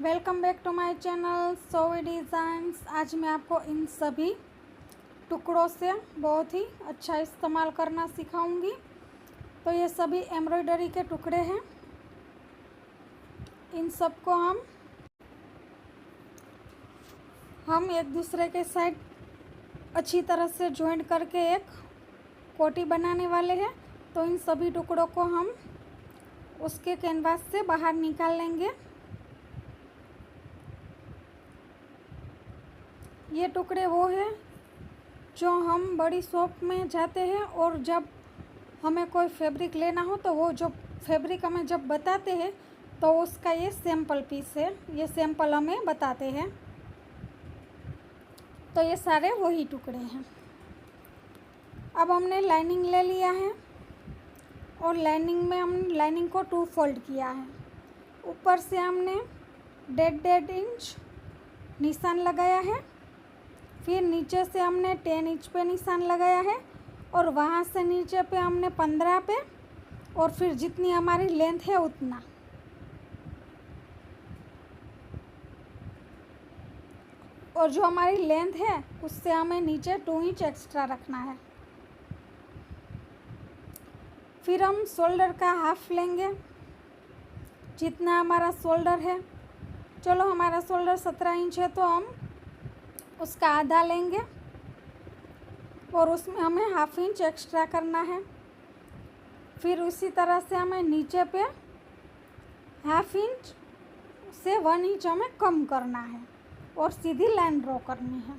Welcome back to my channel सोवी designs. आज मैं आपको इन सभी टुकड़ों से बहुत ही अच्छा इस्तेमाल करना सिखाऊंगी। तो ये सभी एम्ब्रॉयडरी के टुकड़े हैं। इन सब को हम एक दूसरे के साइड अच्छी तरह से जॉइंट करके एक कोटी बनाने वाले हैं। तो इन सभी टुकड़ों को हम उसके कैनवास से बाहर निकाल लेंगे। ये टुकड़े वो हैं जो हम बड़ी शॉप में जाते हैं और जब हमें कोई फैब्रिक लेना हो तो वो जो फैब्रिक हमें जब बताते हैं तो उसका ये सैंपल पीस है। ये सैंपल हमें बताते हैं। तो ये सारे वही टुकड़े हैं। अब हमने लाइनिंग ले लिया है और लाइनिंग को 2 फोल्ड किया है। ऊपर से हमने 1.5 इंच निशान लगाया है। फिर नीचे से हमने 10 इंच पे निशान लगाया है और वहाँ से नीचे पे हमने 15 पे और फिर जितनी हमारी लेंथ है उतना। और जो हमारी लेंथ है उससे हमें नीचे 2 इंच एक्स्ट्रा रखना है। फिर हम शोल्डर का हाफ लेंगे, जितना हमारा शोल्डर है। चलो हमारा शोल्डर 17 इंच है तो हम उसका आधा लेंगे और उसमें हमें हाफ इंच एक्स्ट्रा करना है। फिर उसी तरह से हमें नीचे पे हाफ इंच से 1 इंच हमें कम करना है और सीधी लाइन ड्रॉ करनी है।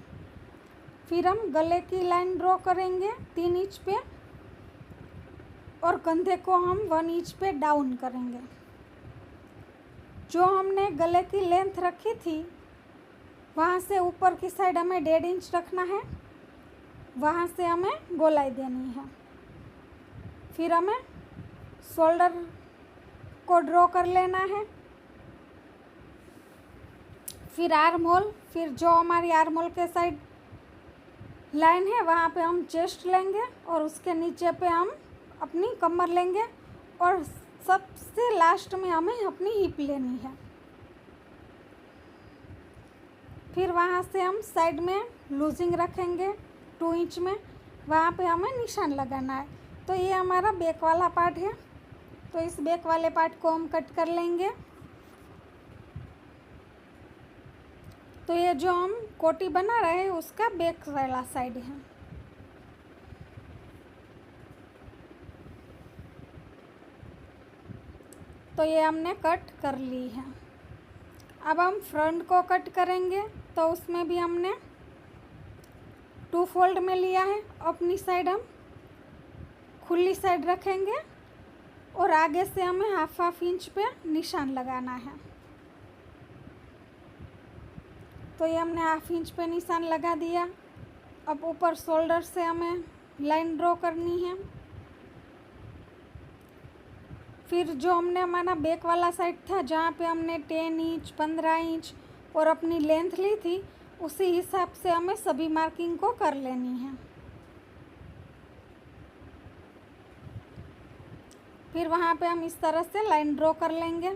फिर हम गले की लाइन ड्रॉ करेंगे 3 इंच पे और कंधे को हम 1 इंच पे डाउन करेंगे। जो हमने गले की लेंथ रखी थी वहाँ से ऊपर की साइड हमें 1.5 इंच रखना है। वहाँ से हमें गोलाई देनी है। फिर हमें शोल्डर को ड्रॉ कर लेना है। फिर आर्म होल, फिर जो हमारी आर्म होल के साइड लाइन है वहाँ पे हम चेस्ट लेंगे और उसके नीचे पे हम अपनी कमर लेंगे और सबसे लास्ट में हमें अपनी हिप लेनी है। फिर वहाँ से हम साइड में लूजिंग रखेंगे 2 इंच में, वहाँ पे हमें निशान लगाना है। तो ये हमारा बैक वाला पार्ट है। तो इस बैक वाले पार्ट को हम कट कर लेंगे। तो ये जो हम कोटी बना रहे हैं उसका बैक वाला साइड है। तो ये हमने कट कर ली है। अब हम फ्रंट को कट करेंगे। तो उसमें भी हमने 2 फोल्ड में लिया है। अपनी साइड हम खुली साइड रखेंगे और आगे से हमें हाफ इंच पे निशान लगाना है। तो ये हमने हाफ इंच पे निशान लगा दिया। अब ऊपर शोल्डर से हमें लाइन ड्रॉ करनी है। फिर जो हमने हमारा बैक वाला साइड था जहाँ पे हमने 10 इंच 15 इंच और अपनी लेंथ ली थी उसी हिसाब से हमें सभी मार्किंग को कर लेनी है। फिर वहाँ पे हम इस तरह से लाइन ड्रॉ कर लेंगे।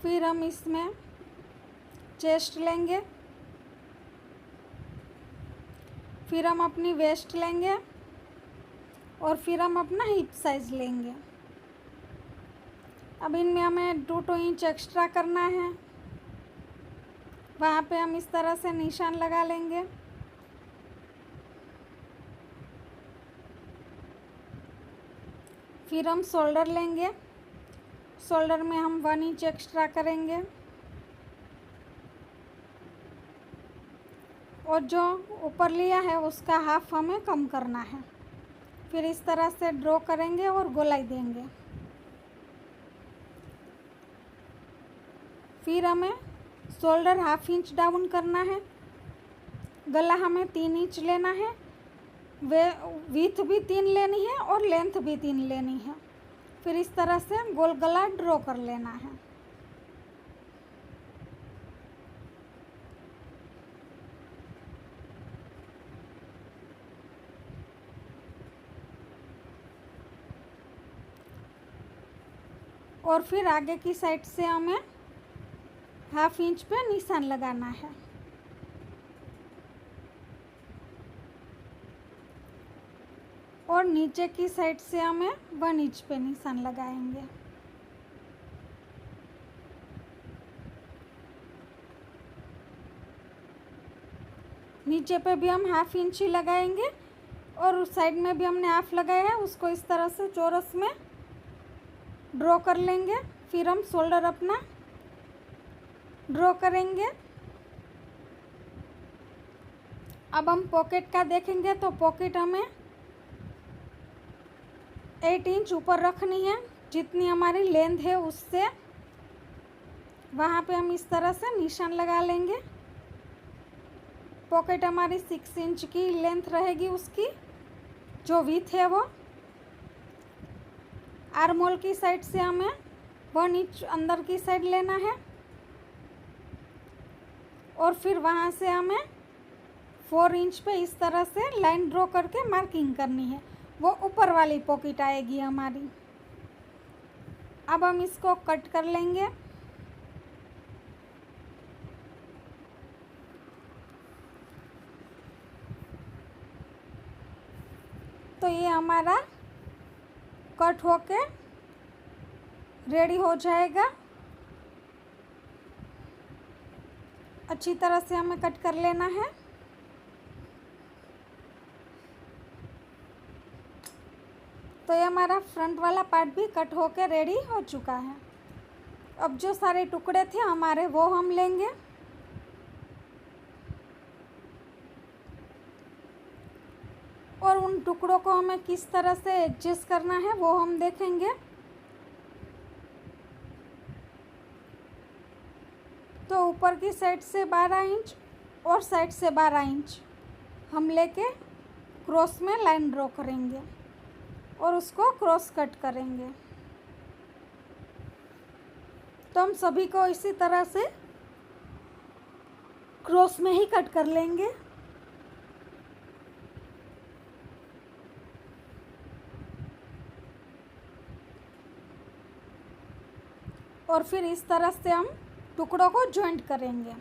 फिर हम इसमें चेस्ट लेंगे। फिर हम अपनी वेस्ट लेंगे और फिर हम अपना हिप साइज लेंगे। अब इनमें हमें 2 इंच एक्स्ट्रा करना है। वहाँ पे हम इस तरह से निशान लगा लेंगे। फिर हम शोल्डर लेंगे। शोल्डर में हम 1 इंच एक्स्ट्रा करेंगे और जो ऊपर लिया है उसका हाफ हमें कम करना है। फिर इस तरह से ड्रॉ करेंगे और गोलाई देंगे। फिर हमें शोल्डर हाफ इंच डाउन करना है। गला हमें 3 इंच लेना है। वे विड्थ भी 3 लेनी है और लेंथ भी 3 लेनी है। फिर इस तरह से गोल गला ड्रॉ कर लेना है। और फिर आगे की साइड से हमें 1/2 इंच पे निशान लगाना है। और नीचे की साइड से हमें 1 इंच पे निशान लगाएंगे। नीचे पे भी हम 1/2 इंच ही लगाएंगे और उस साइड में भी हमने 1/2 लगाया है, उसको इस तरह से चौरस में ड्रॉ कर लेंगे। फिर हम शोल्डर अपना ड्रॉ करेंगे। अब हम पॉकेट का देखेंगे तो पॉकेट हमें 8 इंच ऊपर रखनी है, जितनी हमारी लेंथ है उससे। वहाँ पे हम इस तरह से निशान लगा लेंगे। पॉकेट हमारी 6 इंच की लेंथ रहेगी, उसकी जो विड्थ है वो। आर्म होल की साइड से हमें 1 इंच अंदर की साइड लेना है और फिर वहाँ से हमें 4 इंच पे इस तरह से लाइन ड्रॉ करके मार्किंग करनी है। वो ऊपर वाली पॉकेट आएगी हमारी। अब हम इसको कट कर लेंगे। तो ये हमारा कट होके रेडी हो जाएगा। अच्छी तरह से हमें कट कर लेना है। तो ये हमारा फ्रंट वाला पार्ट भी कट होके रेडी हो चुका है। अब जो सारे टुकड़े थे हमारे वो हम लेंगे और उन टुकड़ों को हमें किस तरह से एडजस्ट करना है वो हम देखेंगे। तो ऊपर की साइड से 12 इंच और साइड से 12 इंच हम लेके क्रॉस में लाइन ड्रॉ करेंगे और उसको क्रॉस कट करेंगे। तो हम सभी को इसी तरह से क्रॉस में ही कट कर लेंगे। और फिर इस तरह से हम टुकड़ों को जॉइंट करेंगे।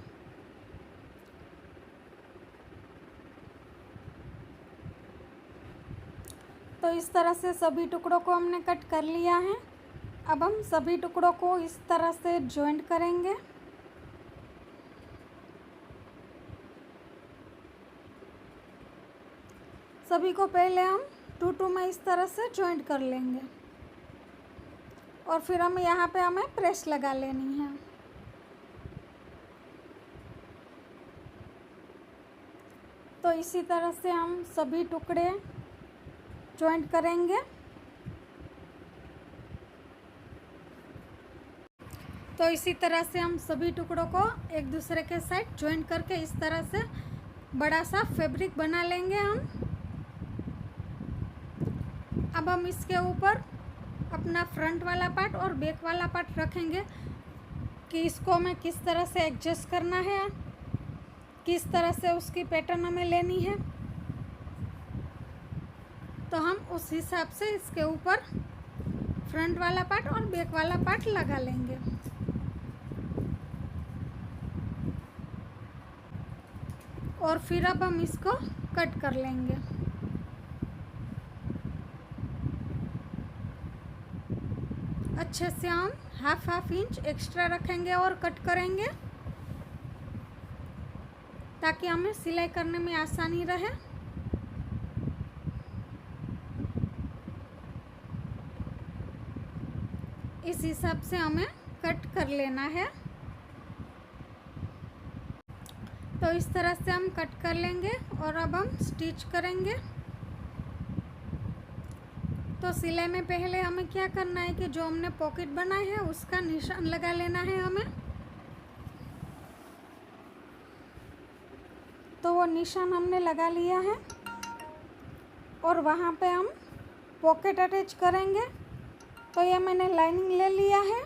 तो इस तरह से सभी टुकड़ों को हमने कट कर लिया है। अब हम सभी टुकड़ों को इस तरह से जॉइंट करेंगे। सभी को पहले हम 2-2 में इस तरह से जॉइंट कर लेंगे और फिर हम यहाँ पे हमें प्रेस लगा लेनी है। तो इसी तरह से हम सभी टुकड़े जॉइंट करेंगे। तो इसी तरह से हम सभी टुकड़ों को एक दूसरे के साथ जॉइंट करके इस तरह से बड़ा सा फैब्रिक बना लेंगे हम। अब हम इसके ऊपर अपना फ्रंट वाला पार्ट और बैक वाला पार्ट रखेंगे कि इसको हमें किस तरह से एडजस्ट करना है, किस तरह से उसकी पैटर्न हमें लेनी है। तो हम उस हिसाब से इसके ऊपर फ्रंट वाला पार्ट और बैक वाला पार्ट लगा लेंगे। और फिर अब हम इसको कट कर लेंगे। अच्छे से हम 1/2 इंच एक्स्ट्रा रखेंगे और कट करेंगे ताकि हमें सिलाई करने में आसानी रहे। इस हिसाब से हमें कट कर लेना है। तो इस तरह से हम कट कर लेंगे और अब हम स्टिच करेंगे। तो सिलाई में पहले हमें क्या करना है कि जो हमने पॉकेट बनाए है उसका निशान लगा लेना है हमें। तो वो निशान हमने लगा लिया है और वहाँ पे हम पॉकेट अटैच करेंगे। तो ये मैंने लाइनिंग ले लिया है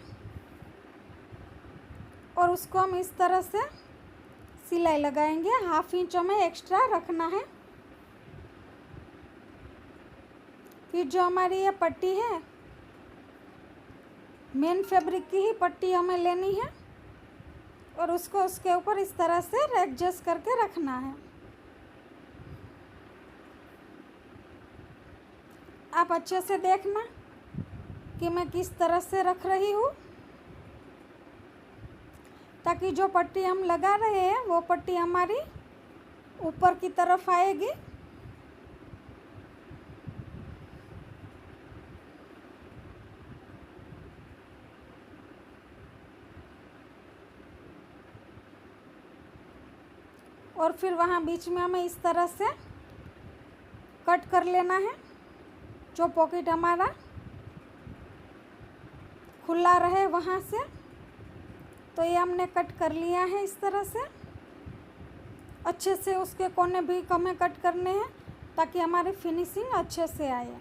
और उसको हम इस तरह से सिलाई लगाएंगे। 1/2 इंच हमें एक्स्ट्रा रखना है। फिर जो हमारी ये पट्टी है मेन फैब्रिक की ही पट्टी हमें लेनी है और उसको उसके ऊपर इस तरह से एडजस्ट करके रखना है। आप अच्छे से देखना कि मैं किस तरह से रख रही हूँ, ताकि जो पट्टी हम लगा रहे हैं वो पट्टी हमारी ऊपर की तरफ आएगी। और फिर वहाँ बीच में हमें इस तरह से कट कर लेना है, जो पॉकेट हमारा खुला रहे वहाँ से। तो ये हमने कट कर लिया है इस तरह से। अच्छे से उसके कोने भी हमें कट करने हैं ताकि हमारी फिनिशिंग अच्छे से आए।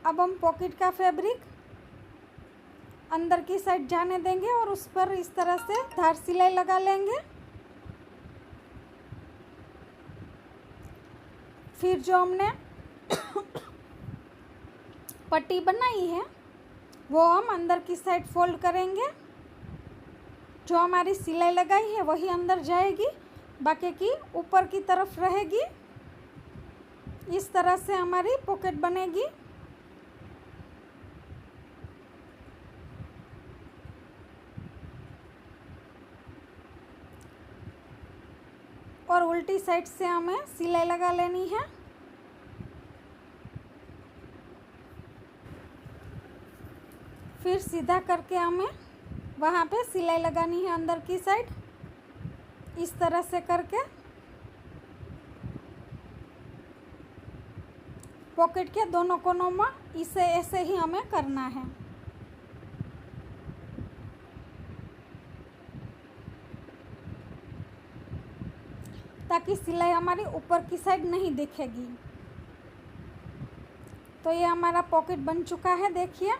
अब हम पॉकेट का फैब्रिक अंदर की साइड जाने देंगे और उस पर इस तरह से धार सिलाई लगा लेंगे। फिर जो हमने पट्टी बनाई है वो हम अंदर की साइड फोल्ड करेंगे। जो हमारी सिलाई लगाई है वही अंदर जाएगी, बाकी की ऊपर की तरफ रहेगी। इस तरह से हमारी पॉकेट बनेगी। और उल्टी साइड से हमें सिलाई लगा लेनी है। फिर सीधा करके हमें वहाँ पे सिलाई लगानी है अंदर की साइड, इस तरह से करके। पॉकेट के दोनों कोनों में इसे ऐसे ही हमें करना है। ताकि सिलाई हमारी ऊपर की साइड नहीं दिखेगी। तो ये हमारा पॉकेट बन चुका है, देखिए।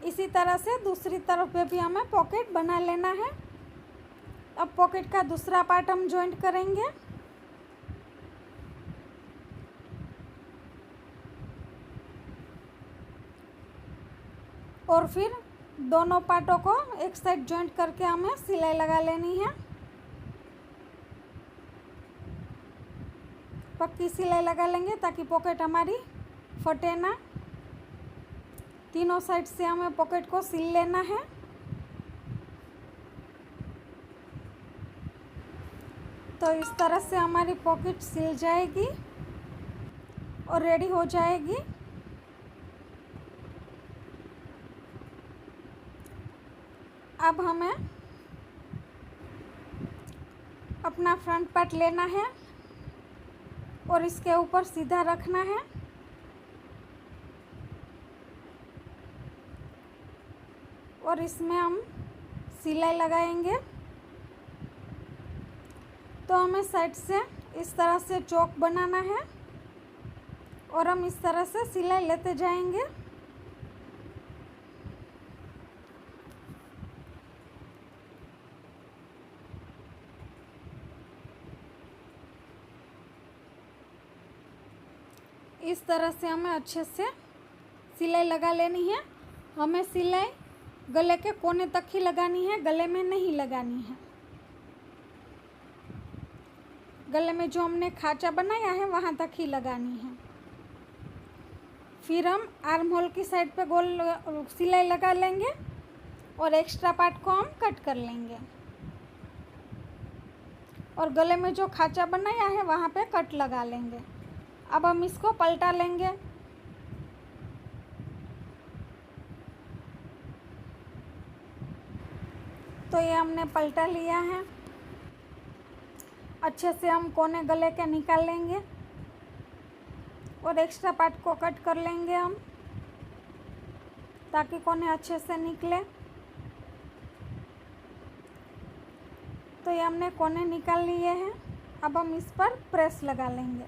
इसी तरह से दूसरी तरफ पे भी हमें पॉकेट बना लेना है। अब पॉकेट का दूसरा पार्ट हम जॉइंट करेंगे। और फिर दोनों पार्टों को एक साइड जॉइंट करके हमें सिलाई लगा लेनी है। पक्की सिलाई लगा लेंगे ताकि पॉकेट हमारी फटे ना। तीनों साइड से हमें पॉकेट को सिल लेना है। तो इस तरह से हमारी पॉकेट सिल जाएगी और रेडी हो जाएगी। अब हमें अपना फ्रंट पार्ट लेना है और इसके ऊपर सीधा रखना है। और इसमें हम सिलाई लगाएंगे। तो हमें साइड से इस तरह से चौक बनाना है और हम इस तरह से सिलाई लेते जाएंगे। इस तरह से हमें अच्छे से सिलाई लगा लेनी है। हमें सिलाई गले के कोने तक ही लगानी है, गले में नहीं लगानी है। गले में जो हमने खांचा बनाया है वहाँ तक ही लगानी है। फिर हम आर्म होल की साइड पे गोल सिलाई लगा लेंगे और एक्स्ट्रा पार्ट को हम कट कर लेंगे। और गले में जो खांचा बनाया है वहाँ पे कट लगा लेंगे। अब हम इसको पलटा लेंगे। तो ये हमने पलटा लिया है। अच्छे से हम कोने गले के निकाल लेंगे और एक्स्ट्रा पार्ट को कट कर लेंगे हम, ताकि कोने अच्छे से निकले। तो ये हमने कोने निकाल लिए हैं। अब हम इस पर प्रेस लगा लेंगे।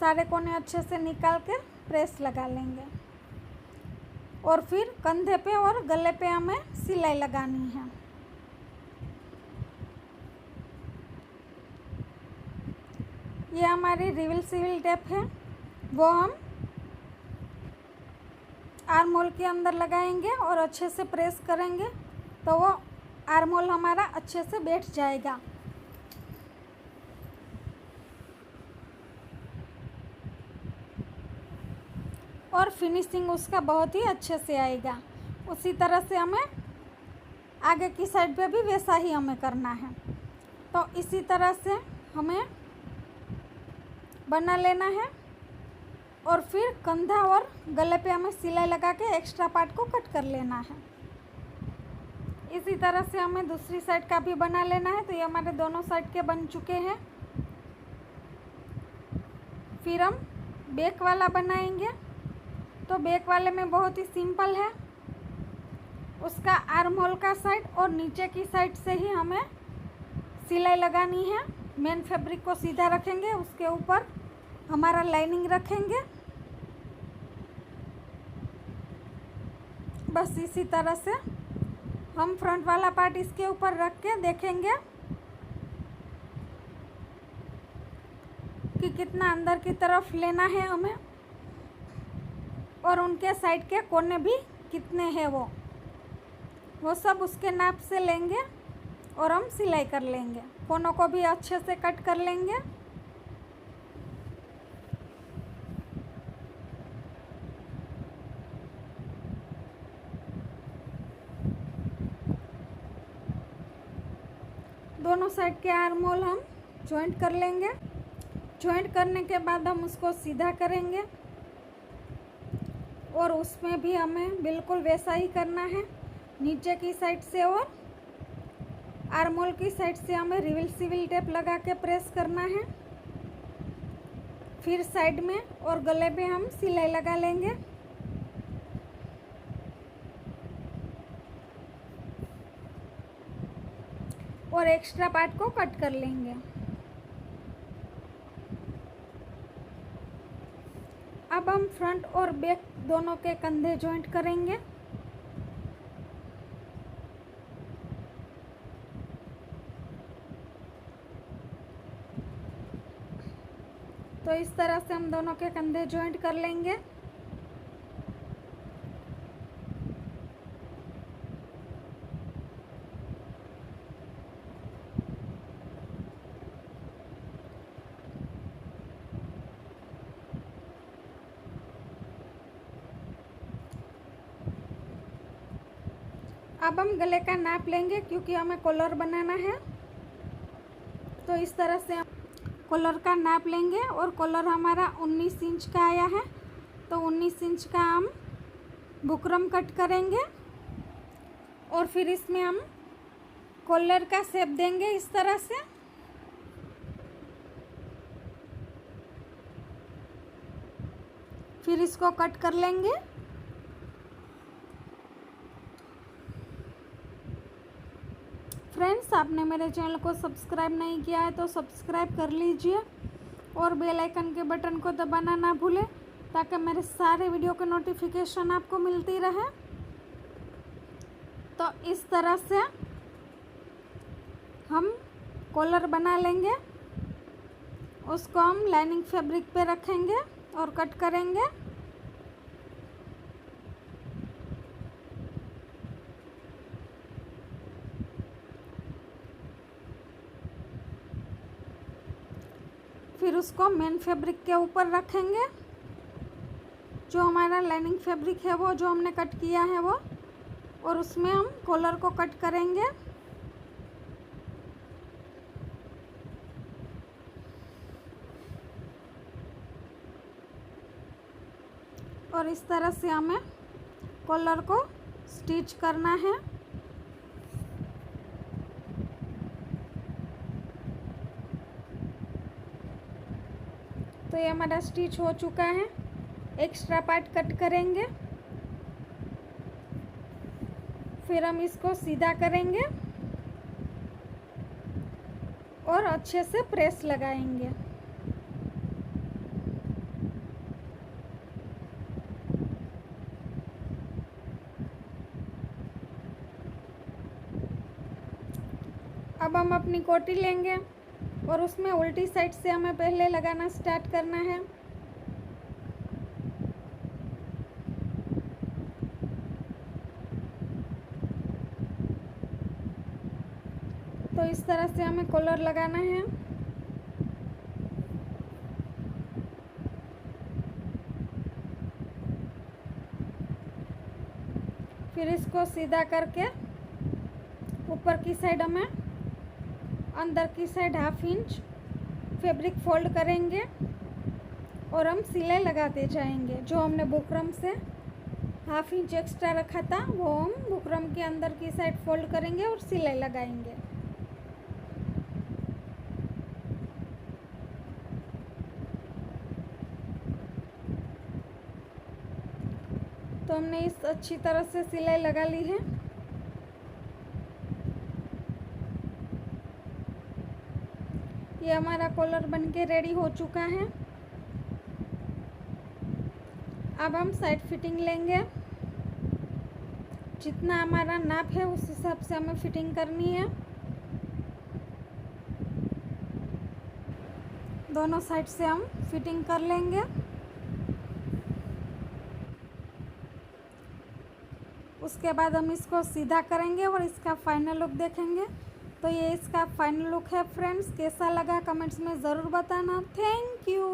सारे कोने अच्छे से निकाल के प्रेस लगा लेंगे। और फिर कंधे पे और गले पे हमें सिलाई लगानी है। ये हमारी रिविल सिविल टेप है। वो हम आर्म होल के अंदर लगाएंगे और अच्छे से प्रेस करेंगे तो वो आर्म होल हमारा अच्छे से बैठ जाएगा। और फिनिशिंग उसका बहुत ही अच्छे से आएगा। उसी तरह से हमें आगे की साइड पे भी वैसा ही हमें करना है। तो इसी तरह से हमें बना लेना है और फिर कंधा और गले पे हमें सिलाई लगा के एक्स्ट्रा पार्ट को कट कर लेना है। इसी तरह से हमें दूसरी साइड का भी बना लेना है। तो ये हमारे दोनों साइड के बन चुके हैं। फिर हम बैक वाला बनाएंगे। तो बैक वाले में बहुत ही सिंपल है, उसका आर्म होल का साइड और नीचे की साइड से ही हमें सिलाई लगानी है। मेन फैब्रिक को सीधा रखेंगे, उसके ऊपर हमारा लाइनिंग रखेंगे। बस इसी तरह से हम फ्रंट वाला पार्ट इसके ऊपर रख के देखेंगे कि कितना अंदर की तरफ लेना है हमें और उनके साइड के कोने भी कितने हैं वो सब उसके नाप से लेंगे और हम सिलाई कर लेंगे। कोनों को भी अच्छे से कट कर लेंगे। दोनों साइड के आर्म होल हम जॉइंट कर लेंगे। जॉइंट करने के बाद हम उसको सीधा करेंगे और उसमें भी हमें बिल्कुल वैसा ही करना है। नीचे की साइड से और आर्म होल की साइड से हमें रिविल सिविल टेप लगा के प्रेस करना है। फिर साइड में और गले पे हम सिलाई लगा लेंगे। और एक्स्ट्रा पार्ट को कट कर लेंगे। अब हम फ्रंट और बैक दोनों के कंधे जॉइंट करेंगे। तो इस तरह से हम दोनों के कंधे जॉइंट कर लेंगे। अब हम गले का नाप लेंगे क्योंकि हमें कॉलर बनाना है। तो इस तरह से हम कॉलर का नाप लेंगे और कॉलर हमारा 19 इंच का आया है। तो 19 इंच का हम बुकरम कट करेंगे और फिर इसमें हम कॉलर का शेप देंगे इस तरह से। फिर इसको कट कर लेंगे। फ्रेंड्स, आपने मेरे चैनल को सब्सक्राइब नहीं किया है तो सब्सक्राइब कर लीजिए और बेल आइकन के बटन को दबाना ना भूलें ताकि मेरे सारे वीडियो के नोटिफिकेशन आपको मिलती रहे। तो इस तरह से हम कॉलर बना लेंगे। उसको हम लाइनिंग फैब्रिक पे रखेंगे और कट करेंगे। फिर उसको मेन फैब्रिक के ऊपर रखेंगे। जो हमारा लाइनिंग फैब्रिक है वो जो हमने कट किया है वो, और उसमें हम कॉलर को कट करेंगे। और इस तरह से हमें कॉलर को स्टिच करना है। तो ये हमारा स्टिच हो चुका है। एक्स्ट्रा पार्ट कट करेंगे, फिर हम इसको सीधा करेंगे और अच्छे से प्रेस लगाएंगे। अब हम अपनी कोटी लेंगे और उसमें उल्टी साइड से हमें पहले लगाना स्टार्ट करना है। तो इस तरह से हमें कॉलर लगाना है। फिर इसको सीधा करके ऊपर की साइड हमें अंदर की साइड 1/2 इंच फैब्रिक फोल्ड करेंगे और हम सिलाई लगाते जाएंगे। जो हमने बुकरम से 1/2 इंच एक्स्ट्रा रखा था वो हम बुकरम के अंदर की साइड फोल्ड करेंगे और सिलाई लगाएंगे। तो हमने इस अच्छी तरह से सिलाई लगा ली है। ये हमारा कॉलर बनके रेडी हो चुका है। अब हम साइड फिटिंग लेंगे। जितना हमारा नाप है उस हिसाब से हमें फिटिंग करनी है। दोनों साइड से हम फिटिंग कर लेंगे। उसके बाद हम इसको सीधा करेंगे और इसका फाइनल लुक देखेंगे। तो ये इसका फाइनल लुक है फ्रेंड्स। कैसा लगा कमेंट्स में ज़रूर बताना। Thank you.